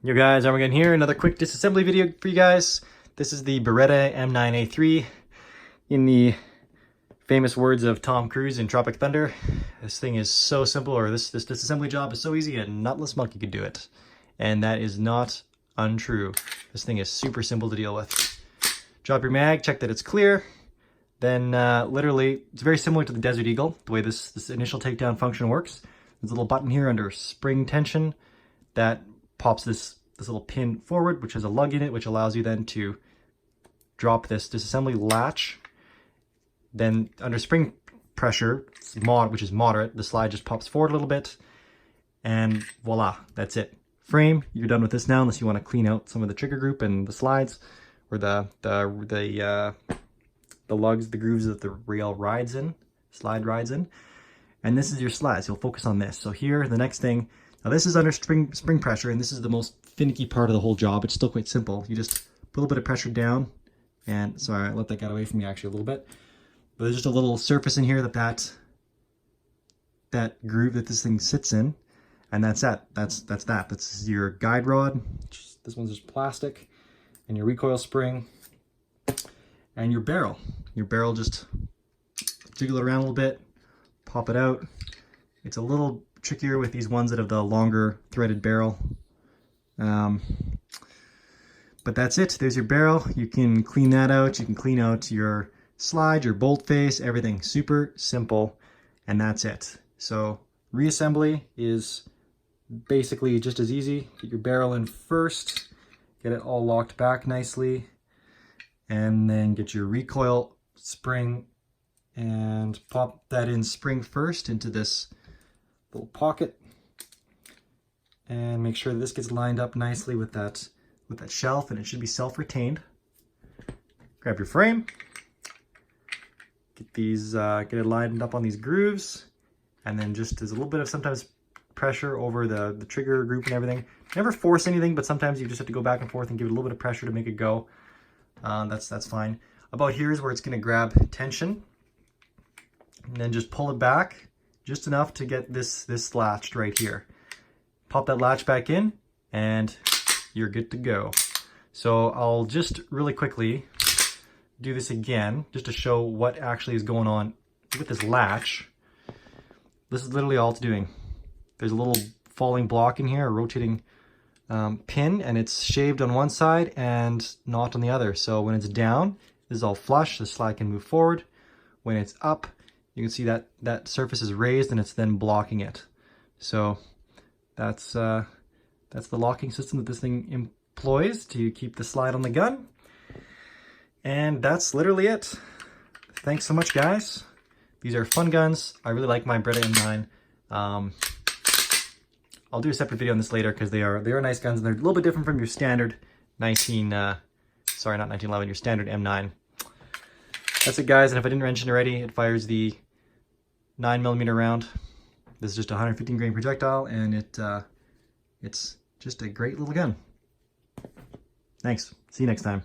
Yo guys, Arm&Gun here, another quick disassembly video for you guys. This is the Beretta M9A3. In the famous words of Tom Cruise in Tropic Thunder, this thing is so simple, or this disassembly job is so easy a nutless monkey could do it. And that is not untrue. This thing is super simple to deal with. Drop your mag, check that it's clear. Then literally, it's very similar to the Desert Eagle, the way this initial takedown function works. There's a little button here under spring tension that pops this little pin forward, which has a lug in it, which allows you then to drop this disassembly latch. Then under spring pressure, which is moderate, the slide just pops forward a little bit, and voila, that's it. Frame, you're done with this now, unless you want to clean out some of the trigger group and the slides, or the lugs, the grooves that the rail slide rides in. And this is your slides. You'll focus on this. So here, the next thing. Now this is under spring pressure, and this is the most finicky part of the whole job. It's still quite simple. You just put a little bit of pressure down, and sorry, I let that get away from me actually a little bit. But there's just a little surface in here that groove that this thing sits in, and that's that. That's your guide rod. This one's just plastic, and your recoil spring, and your barrel. Your barrel, just jiggle it around a little bit, pop it out. It's a little trickier with these ones that have the longer threaded barrel. But that's it. There's your barrel. You can clean that out. You can clean out your slide, your bolt face, everything. Super simple, and that's it. So reassembly is basically just as easy. Get your barrel in first, get it all locked back nicely, and then get your recoil spring and pop that in spring first into this little pocket, and make sure this gets lined up nicely with that shelf, and it should be self-retained. Grab your frame, get it lined up on these grooves, and then just there's a little bit of sometimes pressure over the trigger group and everything. Never force anything, but sometimes you just have to go back and forth and give it a little bit of pressure to make it go. That's fine. About here is where it's going to grab tension, and then just pull it back just enough to get this latched right here. Pop that latch back in, and you're good to go. So I'll just really quickly do this again, just to show what actually is going on with this latch. This is literally all it's doing. There's a little falling block in here, a rotating pin, and it's shaved on one side and not on the other. So when it's down, this is all flush, the slide can move forward. When it's up, you can see that surface is raised, and it's then blocking it. So that's the locking system that this thing employs to keep the slide on the gun. And that's literally it. Thanks so much, guys. These are fun guns. I really like my Beretta M9. I'll do a separate video on this later because they are nice guns, and they're a little bit different from your standard not 1911, your standard M9. That's it, guys. And if I didn't mention already, it fires the 9mm round. This is just a 115 grain projectile, and it's just a great little gun. Thanks. See you next time.